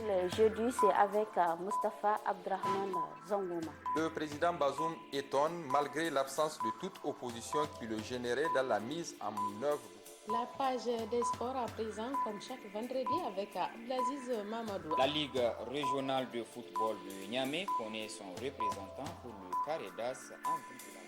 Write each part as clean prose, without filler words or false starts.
le jeudi, c'est avec Mustapha Abdrahman Zangouma. Le président Bazoum étonne malgré l'absence de toute opposition qui le gênerait dans la mise en œuvre. La page des sports à présent, comme chaque vendredi, avec Abdelaziz Mamadou. La Ligue régionale de football de Niamey connaît son représentant pour le carré d'as en vue de la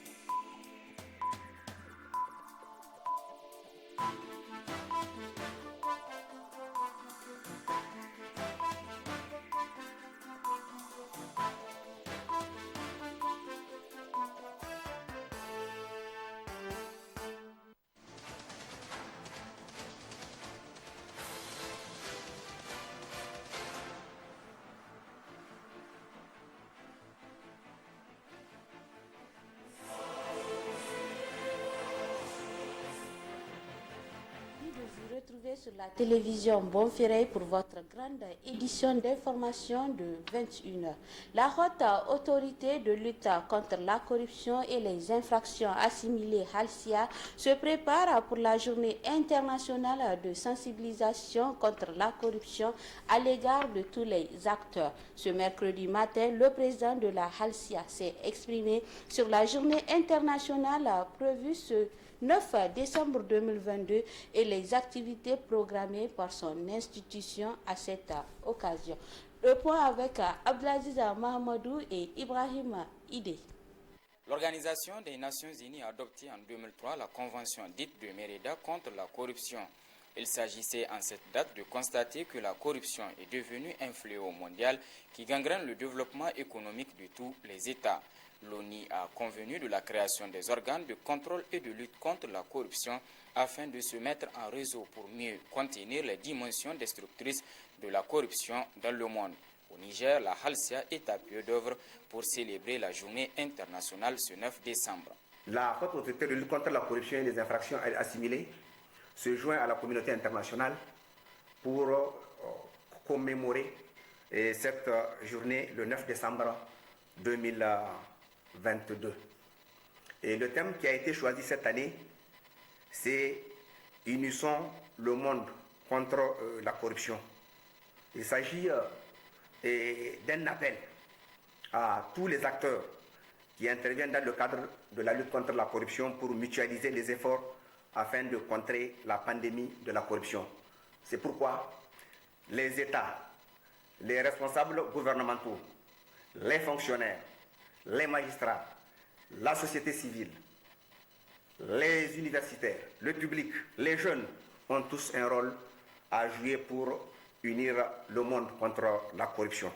Retrouvez sur la télévision Bonferré pour votre grande édition d'information de 21h. La haute autorité de lutte contre la corruption et les infractions assimilées Halcia se prépare pour la journée internationale de sensibilisation contre la corruption à l'égard de tous les acteurs. Ce mercredi matin, le président de la Halcia s'est exprimé sur la journée internationale prévue ce 9 décembre 2022 et les activités programmées par son institution à cette occasion. Le point avec Abdelaziz Mahamadou et Ibrahim Ide. L'Organisation des Nations Unies a adopté en 2003 la Convention dite de Mérida contre la corruption. Il s'agissait en cette date de constater que la corruption est devenue un fléau mondial qui gangrène le développement économique de tous les États. L'ONU a convenu de la création des organes de contrôle et de lutte contre la corruption afin de se mettre en réseau pour mieux contenir les dimensions destructrices de la corruption dans le monde. Au Niger, la Halcia est à pied d'œuvre pour célébrer la journée internationale ce 9 décembre. La haute autorité de lutte contre la corruption et les infractions assimilées se joint à la communauté internationale pour commémorer cette journée le 9 décembre 2022. Et le thème qui a été choisi cette année, c'est « Unissons le monde contre la corruption ». Il s'agit d'un appel à tous les acteurs qui interviennent dans le cadre de la lutte contre la corruption pour mutualiser les efforts afin de contrer la pandémie de la corruption. C'est pourquoi les États, les responsables gouvernementaux, les fonctionnaires, les magistrats, la société civile, les universitaires, le public, les jeunes ont tous un rôle à jouer pour unir le monde contre la corruption.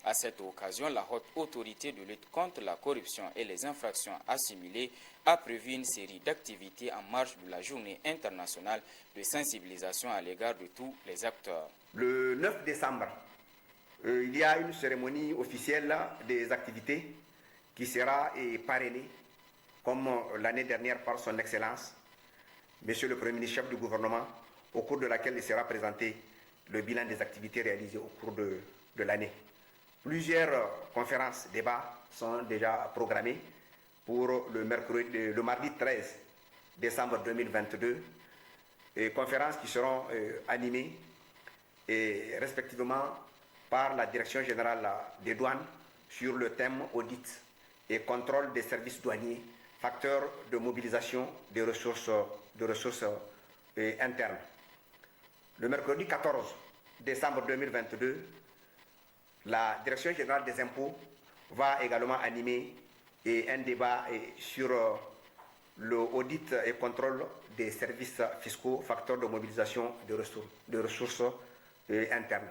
À cette occasion, la haute autorité de lutte contre la corruption et les infractions assimilées a prévu une série d'activités en marge de la journée internationale de sensibilisation à l'égard de tous les acteurs. Le 9 décembre, il y a une cérémonie officielle des activités qui sera parrainée, comme l'année dernière, par son Excellence, Monsieur le Premier ministre chef du gouvernement, au cours de laquelle il sera présenté le bilan des activités réalisées au cours de l'année. Plusieurs conférences, débats sont déjà programmés pour le mardi 13 décembre 2022, et conférences qui seront animées respectivement par la Direction générale des douanes sur le thème audit et contrôle des services douaniers, facteur de mobilisation des ressources internes. Le mercredi 14 décembre 2022, la Direction générale des impôts va également animer un débat sur l'audit et contrôle des services fiscaux, facteur de mobilisation de ressources internes.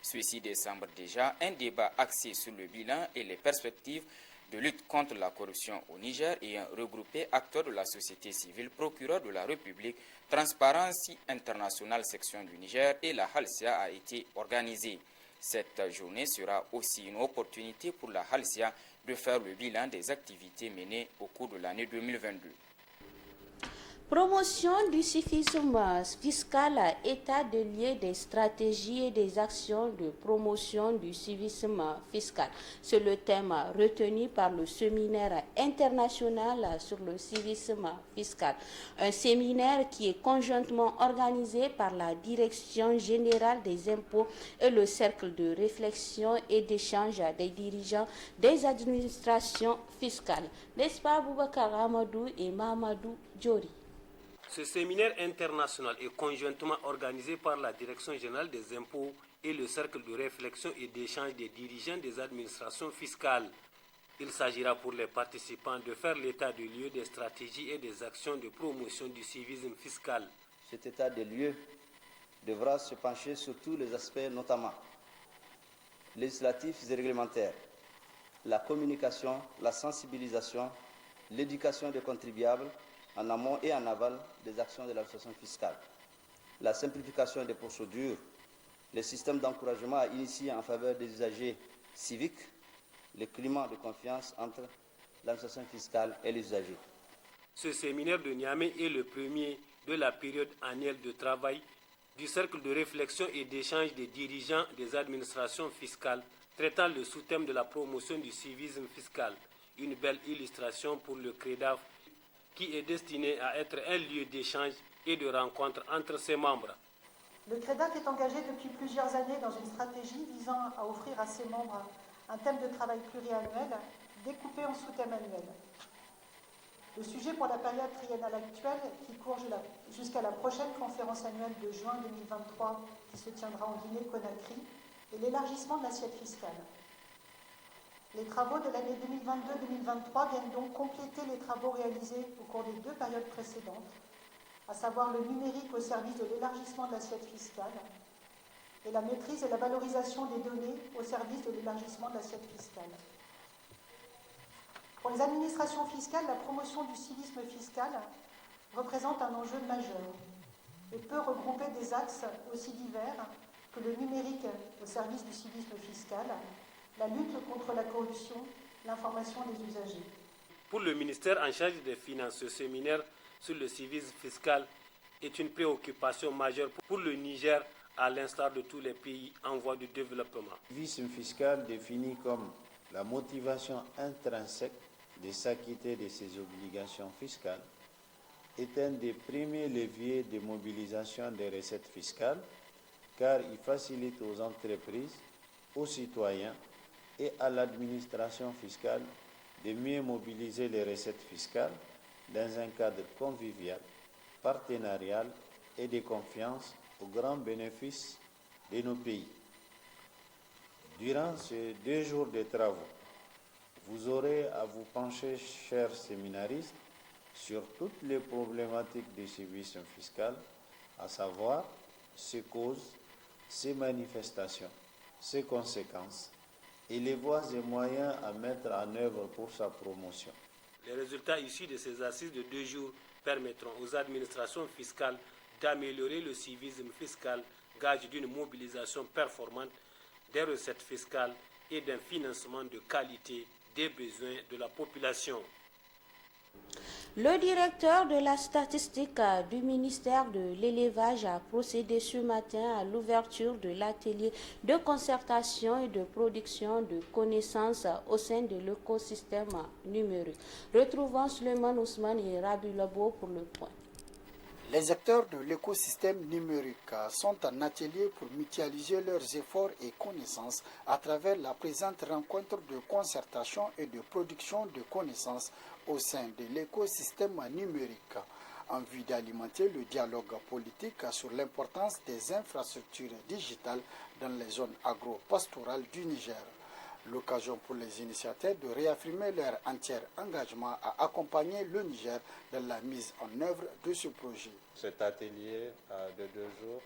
Ce 6 décembre déjà, un débat axé sur le bilan et les perspectives de lutte contre la corruption au Niger ayant regroupé acteurs de la société civile, procureur de la République, Transparency International section du Niger et la Halcia a été organisé. Cette journée sera aussi une opportunité pour la Halcia de faire le bilan des activités menées au cours de l'année 2022. Promotion du civisme fiscal, état de lieu des stratégies et des actions de promotion du civisme fiscal. C'est le thème retenu par le séminaire international sur le civisme fiscal. Un séminaire qui est conjointement organisé par la Direction générale des impôts et le cercle de réflexion et d'échange des dirigeants des administrations fiscales. N'est-ce pas Boubacar Amadou et Mahamadou Djori? Ce séminaire international est conjointement organisé par la Direction générale des impôts et le cercle de réflexion et d'échange des dirigeants des administrations fiscales. Il s'agira pour les participants de faire l'état des lieux des stratégies et des actions de promotion du civisme fiscal. Cet état des lieux devra se pencher sur tous les aspects, notamment législatifs et réglementaires, la communication, la sensibilisation, l'éducation des contribuables, en amont et en aval des actions de l'administration fiscale, la simplification des procédures, les systèmes d'encouragement à initier en faveur des usagers civiques, le climat de confiance entre l'administration fiscale et les usagers. Ce séminaire de Niamey est le premier de la période annuelle de travail du cercle de réflexion et d'échange des dirigeants des administrations fiscales traitant le sous-thème de la promotion du civisme fiscal. Une belle illustration pour le CREDAF qui est destiné à être un lieu d'échange et de rencontre entre ses membres. Le CREDAF est engagé depuis plusieurs années dans une stratégie visant à offrir à ses membres un thème de travail pluriannuel découpé en sous-thèmes annuels. Le sujet pour la période triennale actuelle, qui court jusqu'à la prochaine conférence annuelle de juin 2023, qui se tiendra en Guinée-Conakry, est l'élargissement de l'assiette fiscale. Les travaux de l'année 2022-2023 viennent donc compléter les travaux réalisés au cours des deux périodes précédentes, à savoir le numérique au service de l'élargissement de l'assiette fiscale et la maîtrise et la valorisation des données au service de l'élargissement de l'assiette fiscale. Pour les administrations fiscales, la promotion du civisme fiscal représente un enjeu majeur et peut regrouper des axes aussi divers que le numérique au service du civisme fiscal, la lutte contre la corruption, l'information des usagers. Pour le ministère en charge des Finances, ce séminaire sur le civisme fiscal est une préoccupation majeure pour le Niger, à l'instar de tous les pays en voie de développement. Le civisme fiscal défini comme la motivation intrinsèque de s'acquitter de ses obligations fiscales est un des premiers leviers de mobilisation des recettes fiscales car il facilite aux entreprises, aux citoyens et à l'administration fiscale de mieux mobiliser les recettes fiscales dans un cadre convivial, partenarial et de confiance au grand bénéfice de nos pays. Durant ces 2 jours de travaux, vous aurez à vous pencher, chers séminaristes, sur toutes les problématiques du civisme fiscal, à savoir ses causes, ses manifestations, ses conséquences et les voies et moyens à mettre en œuvre pour sa promotion. Les résultats issus de ces assises de 2 jours permettront aux administrations fiscales d'améliorer le civisme fiscal, gage d'une mobilisation performante des recettes fiscales et d'un financement de qualité des besoins de la population. Le directeur de la statistique du ministère de l'élevage a procédé ce matin à l'ouverture de l'atelier de concertation et de production de connaissances au sein de l'écosystème numérique. Retrouvons Suleiman Ousmane et Rabi Labo pour le point. Les acteurs de l'écosystème numérique sont en atelier pour mutualiser leurs efforts et connaissances à travers la présente rencontre de concertation et de production de connaissances au sein de l'écosystème numérique, en vue d'alimenter le dialogue politique sur l'importance des infrastructures digitales dans les zones agro-pastorales du Niger. L'occasion pour les initiateurs de réaffirmer leur entier engagement à accompagner le Niger dans la mise en œuvre de ce projet. Cet atelier de 2 jours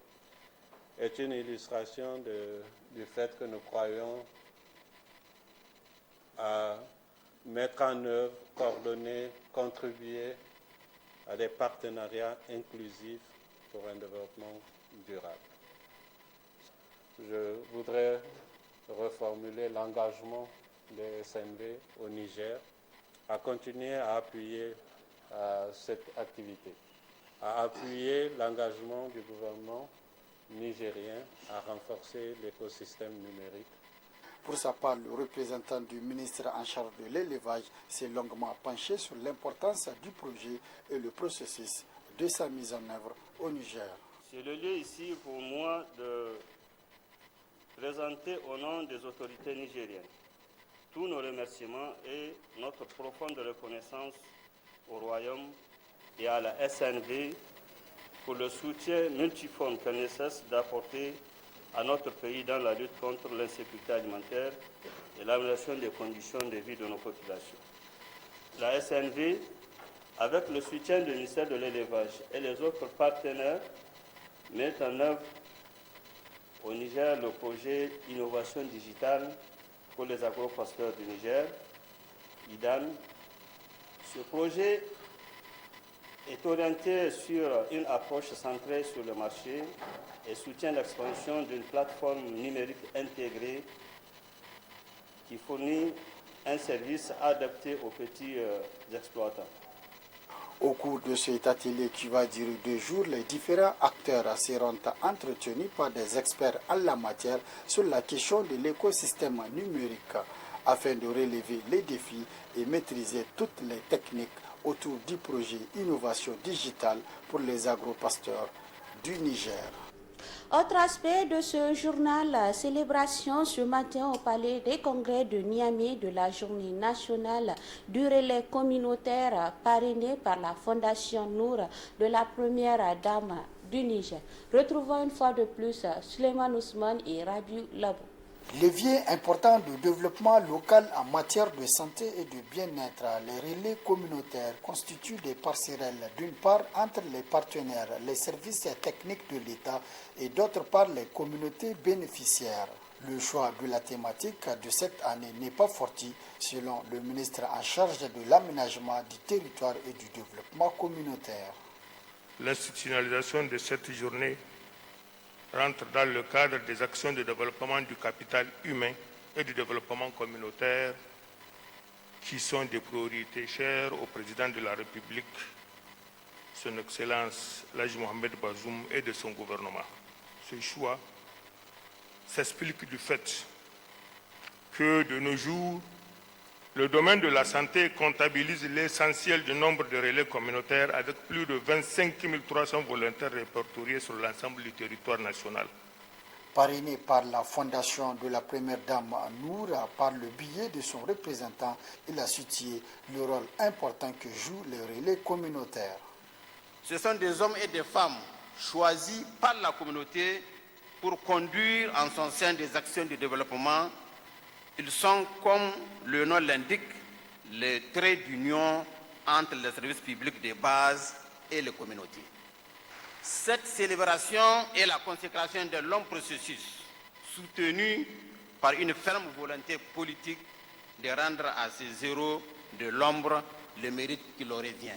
est une illustration du fait que nous croyons à mettre en œuvre, coordonner, contribuer à des partenariats inclusifs pour un développement durable. Je voudrais reformuler l'engagement des SNB au Niger à continuer à appuyer cette activité. a appuyé l'engagement du gouvernement nigérien à renforcer l'écosystème numérique. Pour sa part, le représentant du ministre en charge de l'élevage s'est longuement penché sur l'importance du projet et le processus de sa mise en œuvre au Niger. C'est le lieu ici pour moi de présenter au nom des autorités nigériennes tous nos remerciements et notre profonde reconnaissance au Royaume et à la SNV pour le soutien multiforme qu'elle ne cesse d'apporter à notre pays dans la lutte contre l'insécurité alimentaire et l'amélioration des conditions de vie de nos populations. La SNV, avec le soutien du ministère de l'Élevage et les autres partenaires, met en œuvre au Niger le projet Innovation digitale pour les agro-pasteurs du Niger, IDAN. Ce projet est orienté sur une approche centrée sur le marché et soutient l'expansion d'une plateforme numérique intégrée qui fournit un service adapté aux petits exploitants. Au cours de cet atelier qui va durer 2 jours, les différents acteurs seront entretenus par des experts en la matière sur la question de l'écosystème numérique afin de relever les défis et maîtriser toutes les techniques autour du projet Innovation digitale pour les agro-pasteurs du Niger. Autre aspect de ce journal, la célébration ce matin au Palais des Congrès de Niamey de la journée nationale du relais communautaire parrainée par la Fondation Nour de la première dame du Niger. Retrouvons une fois de plus Suleiman Ousmane et Rabiou Labou. Levier important de développement local en matière de santé et de bien-être, les relais communautaires constituent des passerelles d'une part entre les partenaires, les services techniques de l'État et d'autre part les communautés bénéficiaires. Le choix de la thématique de cette année n'est pas fortuit selon le ministre en charge de l'aménagement du territoire et du développement communautaire. L'institutionnalisation de cette journée rentre dans le cadre des actions de développement du capital humain et du développement communautaire qui sont des priorités chères au président de la République, son Excellence Laji Mohamed Bazoum et de son gouvernement. Ce choix s'explique du fait que de nos jours, le domaine de la santé comptabilise l'essentiel du nombre de relais communautaires avec plus de 25 300 volontaires répertoriés sur l'ensemble du territoire national. Parrainé par la fondation de la première dame Nour, par le biais de son représentant, il a situé le rôle important que jouent les relais communautaires. Ce sont des hommes et des femmes choisis par la communauté pour conduire en son sein des actions de développement. Ils sont, comme le nom l'indique, les traits d'union entre les services publics de base et les communautés. Cette célébration est la consécration d'un long processus soutenu par une ferme volonté politique de rendre à ces héros de l'ombre le mérite qui leur revient.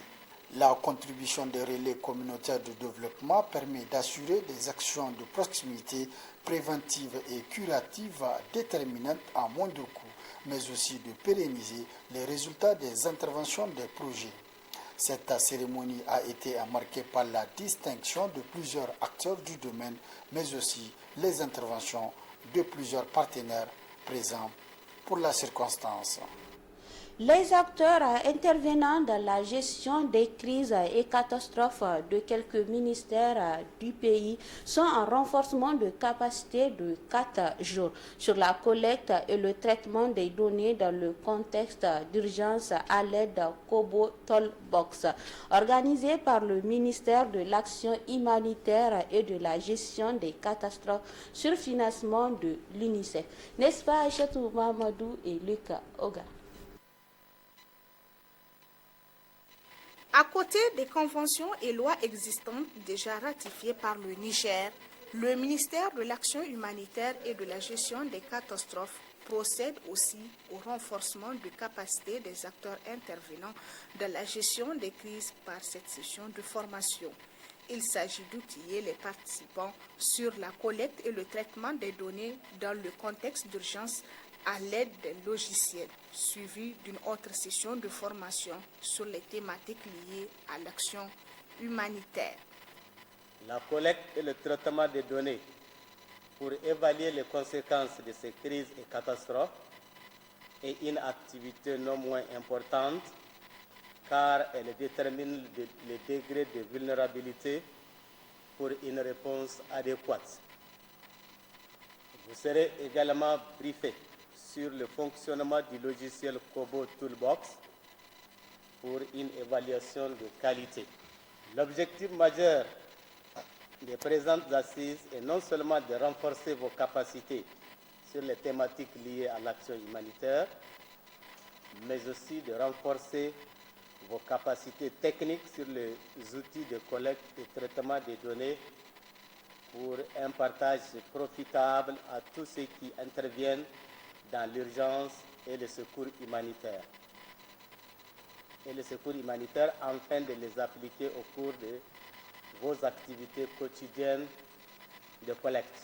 La contribution des relais communautaires de développement permet d'assurer des actions de proximité préventives et curatives déterminantes à moindre coût, mais aussi de pérenniser les résultats des interventions des projets. Cette cérémonie a été marquée par la distinction de plusieurs acteurs du domaine, mais aussi les interventions de plusieurs partenaires présents pour la circonstance. Les acteurs intervenant dans la gestion des crises et catastrophes de quelques ministères du pays sont en renforcement de capacité de 4 jours sur la collecte et le traitement des données dans le contexte d'urgence à l'aide Kobo Tollbox, organisé par le ministère de l'Action humanitaire et de la gestion des catastrophes sur financement de l'UNICEF. N'est-ce pas Aïchatou Mamadou et Lucas Oga? À côté des conventions et lois existantes déjà ratifiées par le Niger, le ministère de l'Action humanitaire et de la gestion des catastrophes procède aussi au renforcement de capacités des acteurs intervenant dans la gestion des crises par cette session de formation. Il s'agit d'outiller les participants sur la collecte et le traitement des données dans le contexte d'urgence à l'aide des logiciels, suivi d'une autre session de formation sur les thématiques liées à l'action humanitaire. La collecte et le traitement des données pour évaluer les conséquences de ces crises et catastrophes est une activité non moins importante car elle détermine le degré de vulnérabilité pour une réponse adéquate. Vous serez également briefé sur le fonctionnement du logiciel Kobo Toolbox pour une évaluation de qualité. L'objectif majeur des présentes assises est non seulement de renforcer vos capacités sur les thématiques liées à l'action humanitaire, mais aussi de renforcer vos capacités techniques sur les outils de collecte et traitement des données pour un partage profitable à tous ceux qui interviennent dans l'urgence et le secours humanitaire. Afin de les appliquer au cours de vos activités quotidiennes de collecte.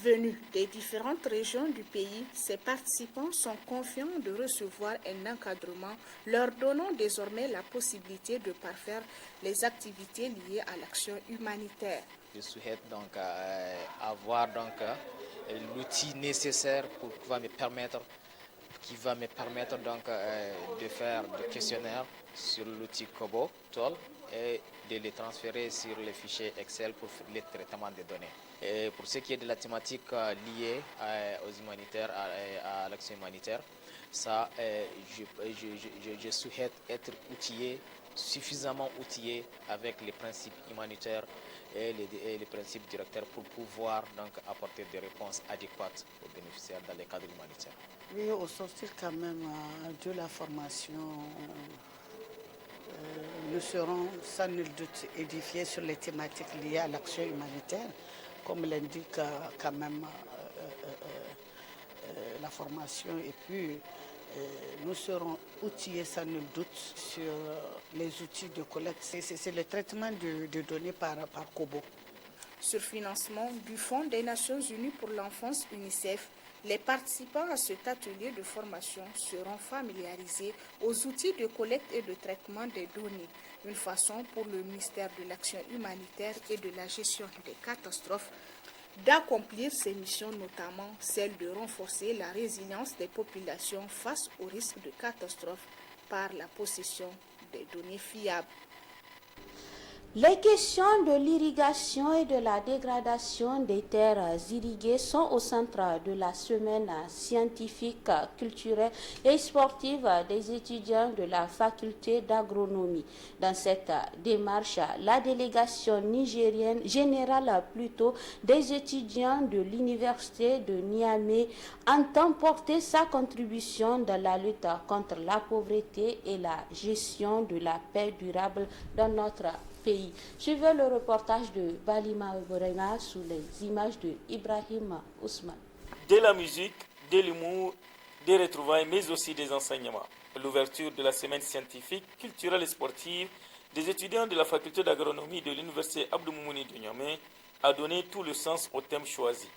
Venus des différentes régions du pays, ces participants sont confiants de recevoir un encadrement leur donnant désormais la possibilité de parfaire les activités liées à l'action humanitaire. Je souhaite donc avoir l'outil nécessaire qui va me permettre donc de faire des questionnaires sur l'outil Kobo Tool et de les transférer sur les fichiers Excel pour le traitement des données. Et pour ce qui est de la thématique liée aux humanitaires, à l'action humanitaire, ça, je souhaite être suffisamment outillé avec les principes humanitaires et les principes directeurs pour pouvoir donc apporter des réponses adéquates aux bénéficiaires dans les cadres humanitaires. Oui, au sortir quand même de la formation, nous serons sans nul doute édifiés sur les thématiques liées à l'action humanitaire, comme l'indique quand même la formation, et puis nous serons outillés sans nul doute sur les outils de collecte. C'est le traitement de données par Kobo. Sur financement du Fonds des Nations Unies pour l'enfance UNICEF, les participants à cet atelier de formation seront familiarisés aux outils de collecte et de traitement des données, une façon pour le ministère de l'Action humanitaire et de la gestion des catastrophes d'accomplir ses missions, notamment celle de renforcer la résilience des populations face aux risques de catastrophes par la possession des données fiables. Les questions de l'irrigation et de la dégradation des terres irriguées sont au centre de la semaine scientifique, culturelle et sportive des étudiants de la faculté d'agronomie. Dans cette démarche, la délégation générale des étudiants de l'université de Niamey entend porter sa contribution dans la lutte contre la pauvreté et la gestion de la paix durable dans notre pays. Suivez le reportage de Balima Oborena sous les images de Ibrahim Ousmane. De la musique, de l'humour, des retrouvailles, mais aussi des enseignements. L'ouverture de la semaine scientifique, culturelle et sportive des étudiants de la faculté d'agronomie de l'université Abdou Moumouni de Niamey a donné tout le sens au thème choisi.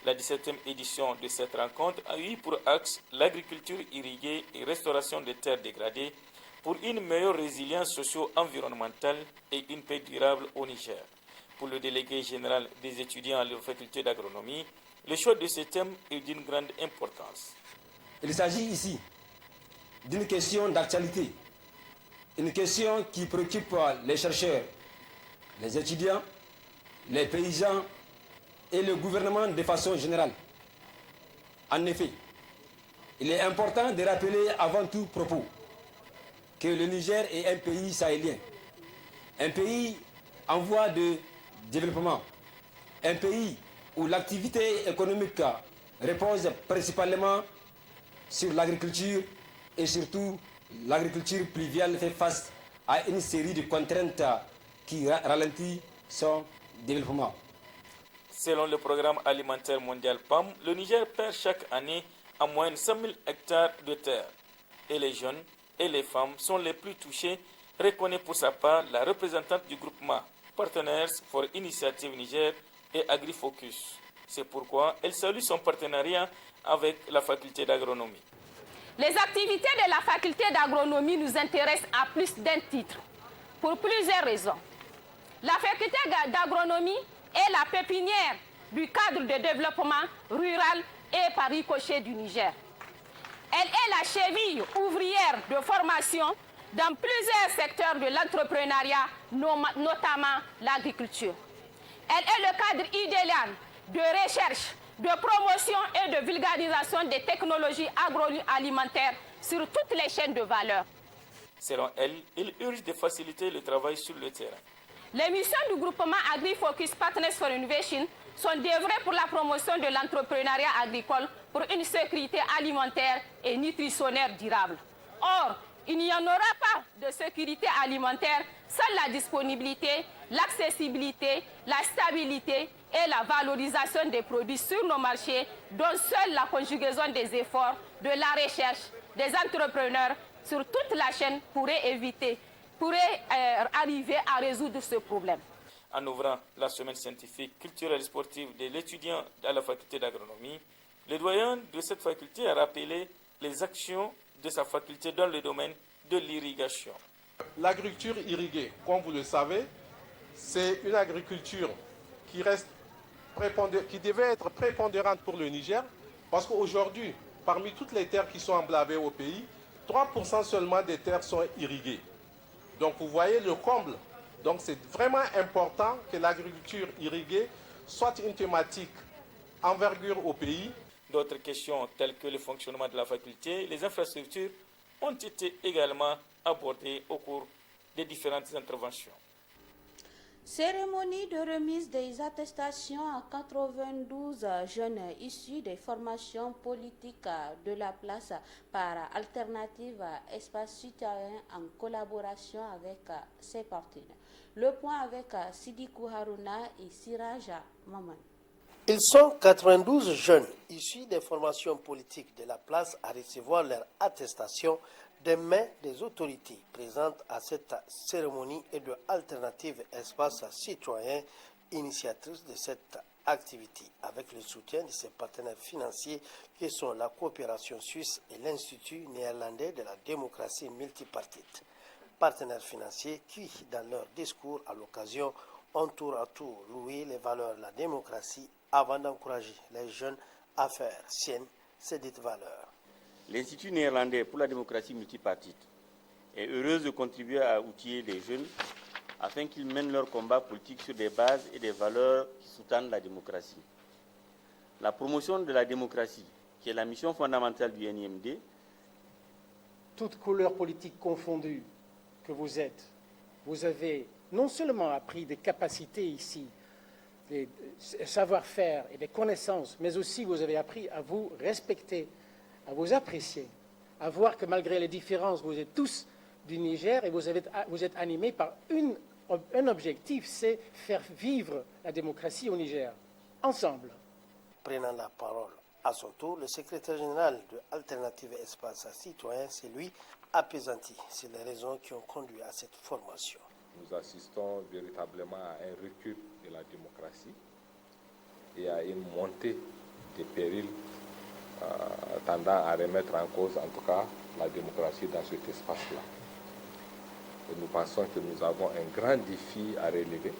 La 17e édition de cette rencontre a eu pour axe l'agriculture irriguée et restauration des terres dégradées pour une meilleure résilience socio-environnementale et une paix durable au Niger. Pour le délégué général des étudiants à la faculté d'agronomie, le choix de ce thème est d'une grande importance. Il s'agit ici d'une question d'actualité, une question qui préoccupe les chercheurs, les étudiants, les paysans et le gouvernement de façon générale. En effet, il est important de rappeler avant tout propos que le Niger est un pays sahélien, un pays en voie de développement, un pays où l'activité économique repose principalement sur l'agriculture et surtout l'agriculture pluviale fait face à une série de contraintes qui ralentissent son développement. Selon le programme alimentaire mondial PAM, le Niger perd chaque année en moyenne 100 000 hectares de terre et les jeunes et les femmes sont les plus touchés, reconnaît pour sa part la représentante du groupement Partners for Initiative Niger et AgriFocus. C'est pourquoi elle salue son partenariat avec la faculté d'agronomie. Les activités de la faculté d'agronomie nous intéressent à plus d'un titre, pour plusieurs raisons. La faculté d'agronomie est la pépinière du cadre de développement rural et par ricochet du Niger. Elle est la cheville ouvrière de formation dans plusieurs secteurs de l'entrepreneuriat, notamment l'agriculture. Elle est le cadre idéal de recherche, de promotion et de vulgarisation des technologies agroalimentaires sur toutes les chaînes de valeur. Selon elle, il urge de faciliter le travail sur le terrain. Les missions du groupement AgriFocus Partners for Innovation sont d'œuvrer pour la promotion de l'entrepreneuriat agricole pour une sécurité alimentaire et nutritionnelle durable. Or, il n'y en aura pas de sécurité alimentaire sans la disponibilité, l'accessibilité, la stabilité et la valorisation des produits sur nos marchés, dont seule la conjugaison des efforts de la recherche des entrepreneurs sur toute la chaîne pourrait arriver à résoudre ce problème. En ouvrant la semaine scientifique, culturelle et sportive de l'étudiant à la faculté d'agronomie, le doyen de cette faculté a rappelé les actions de sa faculté dans le domaine de l'irrigation. L'agriculture irriguée, comme vous le savez, c'est une agriculture qui devait être prépondérante pour le Niger, parce qu'aujourd'hui, parmi toutes les terres qui sont emblavées au pays, 3% seulement des terres sont irriguées. Donc vous voyez le comble. Donc c'est vraiment important que l'agriculture irriguée soit une thématique envergure au pays. D'autres questions telles que le fonctionnement de la faculté, les infrastructures ont été également abordées au cours des différentes interventions. Cérémonie de remise des attestations à 92 jeunes issus des formations politiques de la place par Alternative Espace Citoyen en collaboration avec ses partenaires. Le point avec Sidikou Harouna et Siraja Maman. Ils sont 92 jeunes issus des formations politiques de la place à recevoir leur attestation des mains des autorités présentes à cette cérémonie et de Alternative Espace Citoyen, initiatrice de cette activité, avec le soutien de ses partenaires financiers qui sont la coopération suisse et l'Institut néerlandais de la démocratie multipartite. Partenaires financiers qui, dans leur discours à l'occasion, ont tour à tour loué les valeurs de la démocratie avant d'encourager les jeunes à faire sienne ces dites valeurs. L'Institut néerlandais pour la démocratie multipartite est heureuse de contribuer à outiller les jeunes afin qu'ils mènent leur combat politique sur des bases et des valeurs qui sous-tendent la démocratie. La promotion de la démocratie, qui est la mission fondamentale du NIMD, toutes couleurs politiques confondues que vous êtes, vous avez non seulement appris des capacités ici, des savoir-faire et des connaissances, mais aussi vous avez appris à vous respecter, à vous apprécier, à voir que malgré les différences, vous êtes tous du Niger et vous êtes animés par un objectif, c'est faire vivre la démocratie au Niger, ensemble. Prenant la parole à son tour, le secrétaire général de Alternative Espace Citoyen, c'est lui, apaisanti. C'est les raisons qui ont conduit à cette formation. Nous assistons véritablement à un recul de la démocratie et à une montée des périls tendant à remettre en cause, en tout cas, la démocratie dans cet espace-là. Et nous pensons que nous avons un grand défi à relever,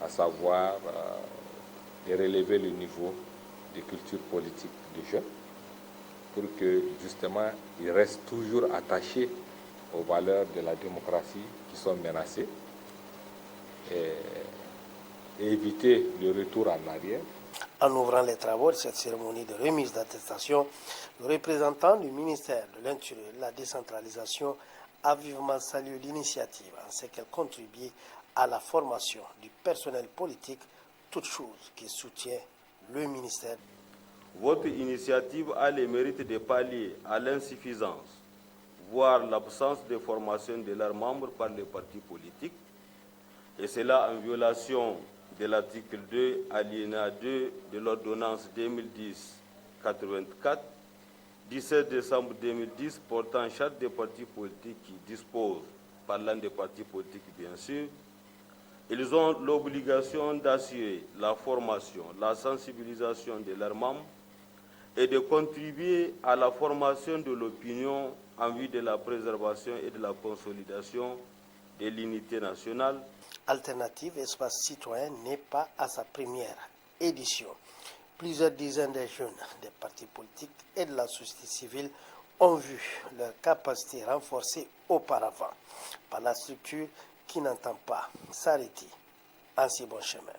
à savoir de relever le niveau de culture politique des jeunes pour que, justement, ils restent toujours attachés aux valeurs de la démocratie qui sont menacées et éviter le retour en arrière. En ouvrant les travaux de cette cérémonie de remise d'attestation, le représentant du ministère de l'Intérieur et de la décentralisation a vivement salué l'initiative en ce qu'elle contribue à la formation du personnel politique, toute chose qui soutient le ministère. Votre initiative a le mérite de pallier à l'insuffisance, voire l'absence de formation de leurs membres par les partis politiques, et cela en violation de l'article 2, alinéa 2 de l'ordonnance 2010-84, 17 décembre 2010, portant charte des partis politiques qui dispose, parlant des partis politiques bien sûr, ils ont l'obligation d'assurer la formation, la sensibilisation de leurs membres et de contribuer à la formation de l'opinion en vue de la préservation et de la consolidation de l'unité nationale. Alternative Espace Citoyen n'est pas à sa première édition. Plusieurs dizaines de jeunes des partis politiques et de la société civile ont vu leur capacité renforcée auparavant par la structure qui n'entend pas s'arrêter en si bon chemin.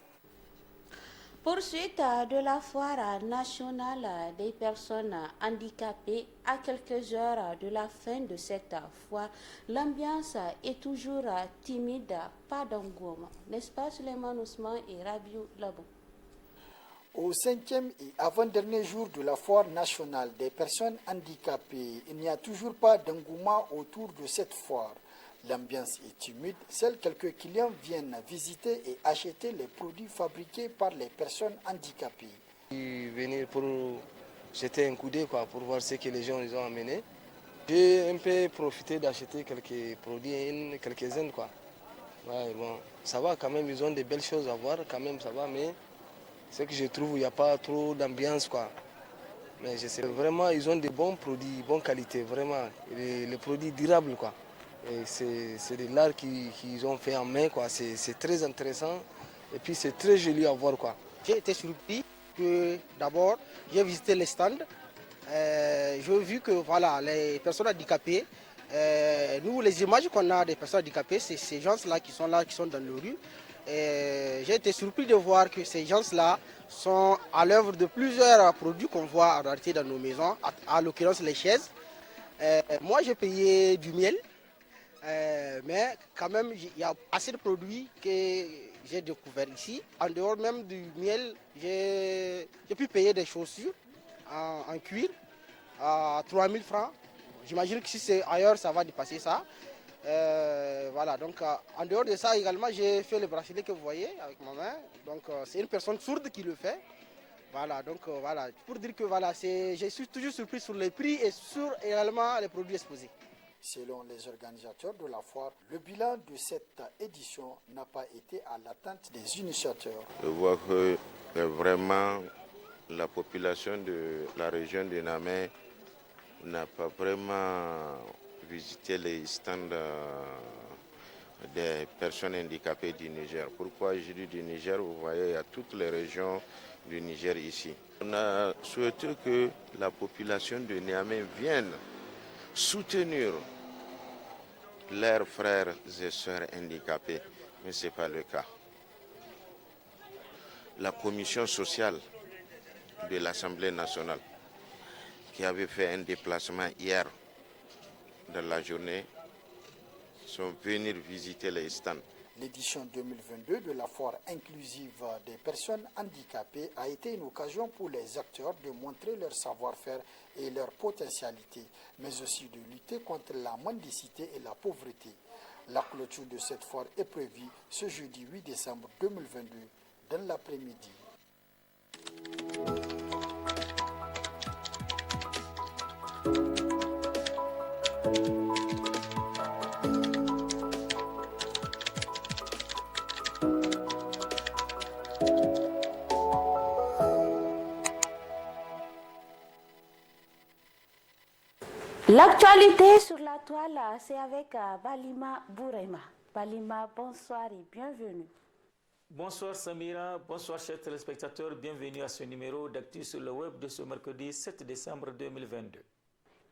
Poursuite de la foire nationale des personnes handicapées à quelques heures de la fin de cette foire, l'ambiance est toujours timide, pas d'engouement. N'est-ce pas Suleiman Ousmane et Rabiou Labou? Au 5e et avant-dernier jour de la foire nationale des personnes handicapées, il n'y a toujours pas d'engouement autour de cette foire. L'ambiance est timide, seuls quelques clients viennent visiter et acheter les produits fabriqués par les personnes handicapées. Venir pour jeter un coup d'œil pour voir ce que les gens ils ont amené. J'ai un peu profité d'acheter quelques produits, quelques-uns. Ouais, bon, ça va quand même, ils ont de belles choses à voir, quand même ça va, mais ce que je trouve, il n'y a pas trop d'ambiance. Mais je sais vraiment, ils ont de bons produits, bonne qualité, vraiment, les produits durables. C'est de l'art qu'ils ont fait en main, c'est très intéressant et puis c'est très joli à voir. J'ai été surpris que d'abord j'ai visité les stands, j'ai vu que voilà, les personnes handicapées, nous les images qu'on a des personnes handicapées, c'est ces gens-là, qui sont dans nos rues. J'ai été surpris de voir que ces gens-là sont à l'œuvre de plusieurs produits qu'on voit en réalité dans nos maisons, à l'occurrence les chaises. Moi j'ai payé du miel. Mais quand même, il y a assez de produits que j'ai découverts ici. En dehors même du miel, j'ai pu payer des chaussures en cuir à 3 000 francs. J'imagine que si c'est ailleurs, ça va dépasser ça. Voilà, donc en dehors de ça également, j'ai fait le bracelet que vous voyez avec ma main. Donc c'est une personne sourde qui le fait. Voilà, donc voilà, pour dire que voilà, je suis toujours surpris sur les prix et sur également les produits exposés. Selon les organisateurs de la foire, le bilan de cette édition n'a pas été à l'atteinte des initiateurs. Je vois que vraiment la population de la région de Niamey n'a pas vraiment visité les stands des personnes handicapées du Niger. Pourquoi je dis du Niger? Vous voyez, il y a toutes les régions du Niger ici. On a souhaité que la population de Niamey vienne soutenir leurs frères et sœurs handicapés, mais ce n'est pas le cas. La commission sociale de l'Assemblée nationale, qui avait fait un déplacement hier dans la journée, sont venus visiter les stands. L'édition 2022 de la foire inclusive des personnes handicapées a été une occasion pour les acteurs de montrer leur savoir-faire et leur potentialité, mais aussi de lutter contre la mendicité et la pauvreté. La clôture de cette foire est prévue ce jeudi 8 décembre 2022 dans l'après-midi. L'actualité sur la toile, c'est avec Balima Bourema. Balima, bonsoir et bienvenue. Bonsoir Samira, bonsoir chers téléspectateurs, bienvenue à ce numéro d'Actu sur le web de ce mercredi 7 décembre 2022.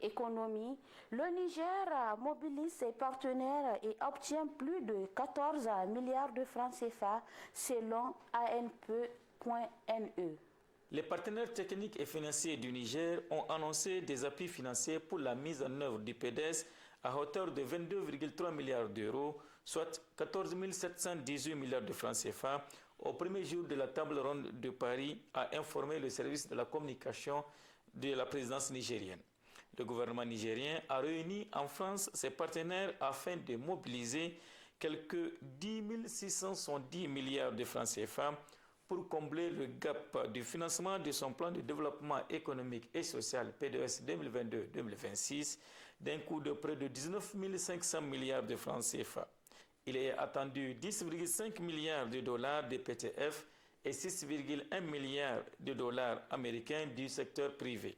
Économie, le Niger mobilise ses partenaires et obtient plus de 14 milliards de francs CFA selon ANPE.NE. Les partenaires techniques et financiers du Niger ont annoncé des appuis financiers pour la mise en œuvre du PDS à hauteur de 22,3 milliards d'euros, soit 14 718 milliards de francs CFA, au premier jour de la table ronde de Paris, a informé le service de la communication de la présidence nigérienne. Le gouvernement nigérien a réuni en France ses partenaires afin de mobiliser quelques 10 670 milliards de francs CFA pour combler le gap du financement de son plan de développement économique et social PDS 2022-2026 d'un coût de près de 19 500 milliards de francs CFA. Il est attendu 10,5 milliards de dollars de PTF et 6,1 milliards de dollars américains du secteur privé.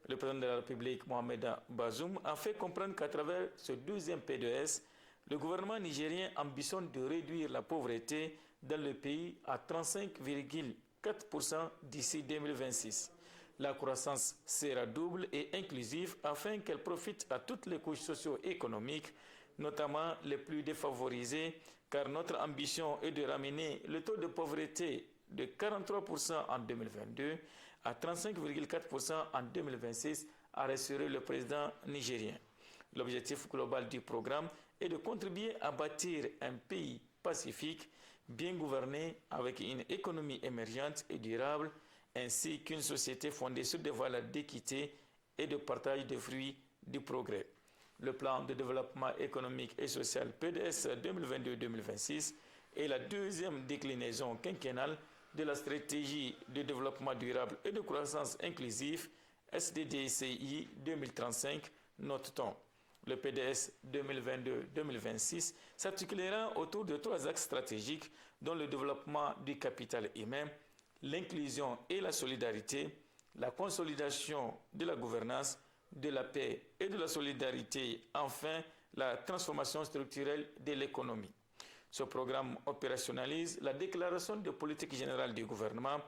Le président de la République, Mohamed Bazoum, a fait comprendre qu'à travers ce 12e PDS, Le gouvernement nigérien ambitionne de réduire la pauvreté dans le pays à 35,4% d'ici 2026. La croissance sera double et inclusive afin qu'elle profite à toutes les couches socio-économiques, notamment les plus défavorisées, car notre ambition est de ramener le taux de pauvreté de 43% en 2022 à 35,4% en 2026, a rassuré le président nigérien. L'objectif global du programme est de contribuer à bâtir un pays pacifique, bien gouverné, avec une économie émergente et durable, ainsi qu'une société fondée sur des valeurs d'équité et de partage des fruits du progrès. Le plan de développement économique et social PDS 2022-2026 est la deuxième déclinaison quinquennale de la stratégie de développement durable et de croissance inclusive SDDCI 2035, note-t-on. Le PDS 2022-2026 s'articulera autour de 3 axes stratégiques dont le développement du capital humain, l'inclusion et la solidarité, la consolidation de la gouvernance, de la paix et de la solidarité, enfin la transformation structurelle de l'économie. Ce programme opérationnalise la déclaration de politique générale du gouvernement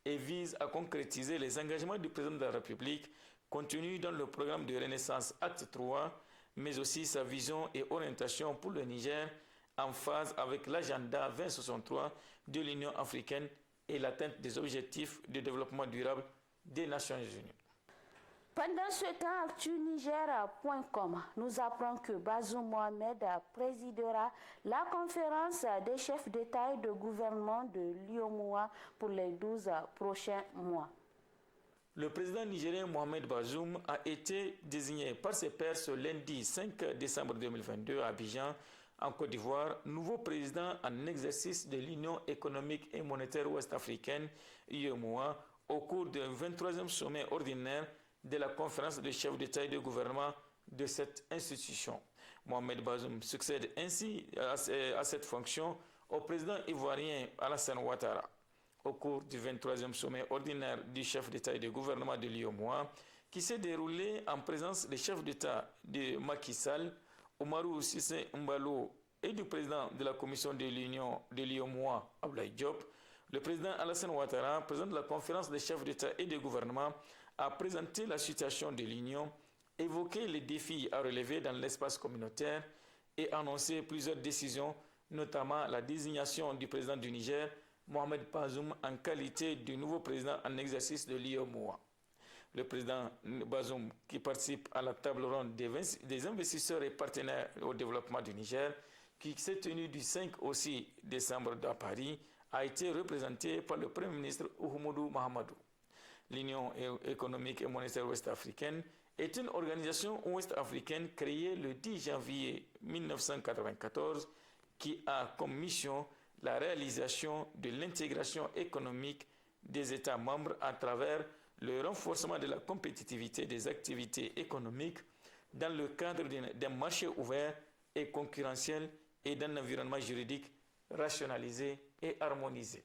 et vise à concrétiser les engagements du président de la République contenus dans le programme de Renaissance Acte 3, mais aussi sa vision et orientation pour le Niger en phase avec l'agenda 2063 de l'Union africaine et l'atteinte des objectifs de développement durable des Nations Unies. Pendant ce temps, ActuNiger.com nous apprend que Bazoum Mohamed présidera la conférence des chefs d'État et de gouvernement de l'UEMOA pour les 12 prochains mois. Le président nigérien Mohamed Bazoum a été désigné par ses pairs ce lundi 5 décembre 2022 à Abidjan, en Côte d'Ivoire, nouveau président en exercice de l'Union économique et monétaire ouest-africaine, UEMOA, au cours du 23e sommet ordinaire de la conférence des chefs d'État et de gouvernement de cette institution. Mohamed Bazoum succède ainsi à cette fonction au président ivoirien Alassane Ouattara. Au cours du 23e sommet ordinaire du chef d'État et de gouvernement de l'UEMOA, qui s'est déroulé en présence des chefs d'État de Macky Sall, Oumarou Sissé Mbalo et du président de la commission de l'Union de l'UEMOA, Abdoulaye Diop, le président Alassane Ouattara, président de la conférence des chefs d'État et de gouvernement, a présenté la situation de l'Union, évoqué les défis à relever dans l'espace communautaire et annoncé plusieurs décisions, notamment la désignation du président du Niger, Mohamed Bazoum, en qualité de nouveau président en exercice de l'UEMOA. Le président Bazoum, qui participe à la table ronde des investisseurs et partenaires au développement du Niger, qui s'est tenue du 5 au 6 décembre à Paris, a été représenté par le Premier ministre Oumoudou Mahamadou. L'Union économique et monétaire ouest-africaine est une organisation ouest-africaine créée le 10 janvier 1994 qui a comme mission la réalisation de l'intégration économique des États membres à travers le renforcement de la compétitivité des activités économiques dans le cadre d'un marché ouvert et concurrentiel et d'un environnement juridique rationalisé et harmonisé.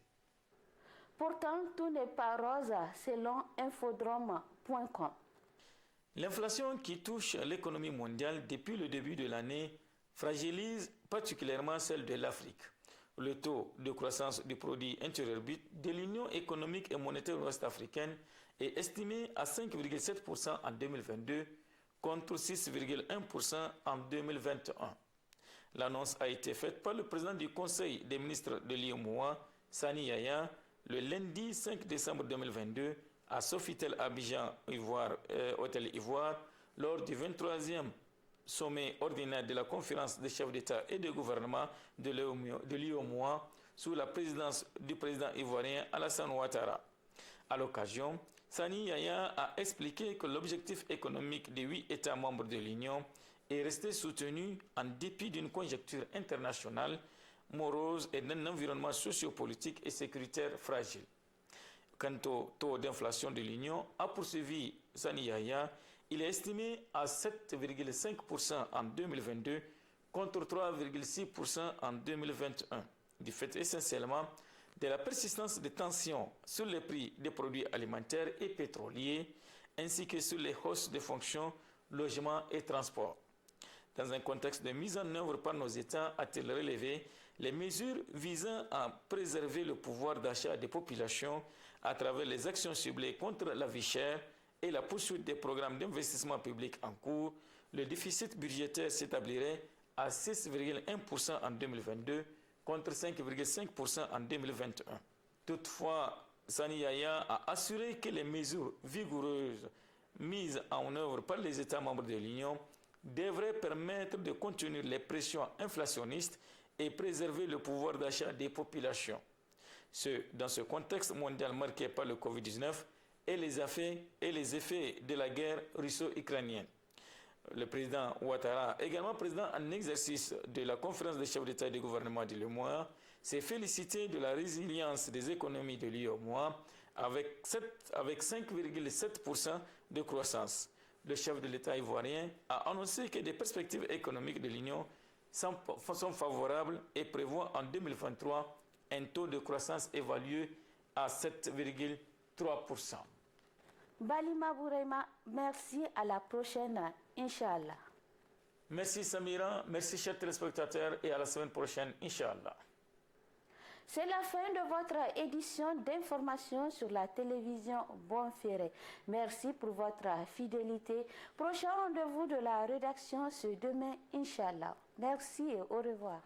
Pourtant, tout n'est pas rose selon infodrome.com. L'inflation qui touche l'économie mondiale depuis le début de l'année fragilise particulièrement celle de l'Afrique. Le taux de croissance du produit intérieur brut de l'Union économique et monétaire ouest-africaine est estimé à 5,7% en 2022 contre 6,1% en 2021. L'annonce a été faite par le président du Conseil des ministres de l'UEMOA, Sani Yaya, le lundi 5 décembre 2022 à Sofitel Abidjan, Hôtel Ivoire, lors du 23e sommet ordinaire de la conférence des chefs d'État et de gouvernement de l'UEMOA sous la présidence du président ivoirien Alassane Ouattara. À l'occasion, Sani Yaya a expliqué que l'objectif économique des 8 États membres de l'Union est resté soutenu en dépit d'une conjoncture internationale morose et d'un environnement sociopolitique et sécuritaire fragile. Quant au taux d'inflation de l'Union, a poursuivi Sani Yaya, il est estimé à 7,5% en 2022 contre 3,6% en 2021, du fait essentiellement de la persistance des tensions sur les prix des produits alimentaires et pétroliers, ainsi que sur les hausses de fonctions, logements et transports. Dans un contexte de mise en œuvre par nos États, a-t-il relevé, les mesures visant à préserver le pouvoir d'achat des populations à travers les actions ciblées contre la vie chère et la poursuite des programmes d'investissement public en cours, le déficit budgétaire s'établirait à 6,1% en 2022 contre 5,5% en 2021. Toutefois, Sani Yaya a assuré que les mesures vigoureuses mises en œuvre par les États membres de l'Union devraient permettre de contenir les pressions inflationnistes et préserver le pouvoir d'achat des populations. Dans ce contexte mondial marqué par le Covid-19 et les effets de la guerre russo-ukrainienne. Le président Ouattara, également président en exercice de la conférence des chefs d'État et de gouvernement de l'UEMOA, s'est félicité de la résilience des économies de l'UEMOA avec 5,7% de croissance. Le chef de l'État ivoirien a annoncé que des perspectives économiques de l'Union sont favorables et prévoit en 2023 un taux de croissance évalué à 7,3%. Balima Bourema, merci, à la prochaine, Inch'Allah. Merci Samira, merci chers téléspectateurs et à la semaine prochaine, Inch'Allah. C'est la fin de votre édition d'information sur la télévision Bonferré. Merci pour votre fidélité. Prochain rendez-vous de la rédaction ce demain, Inch'Allah. Merci et au revoir.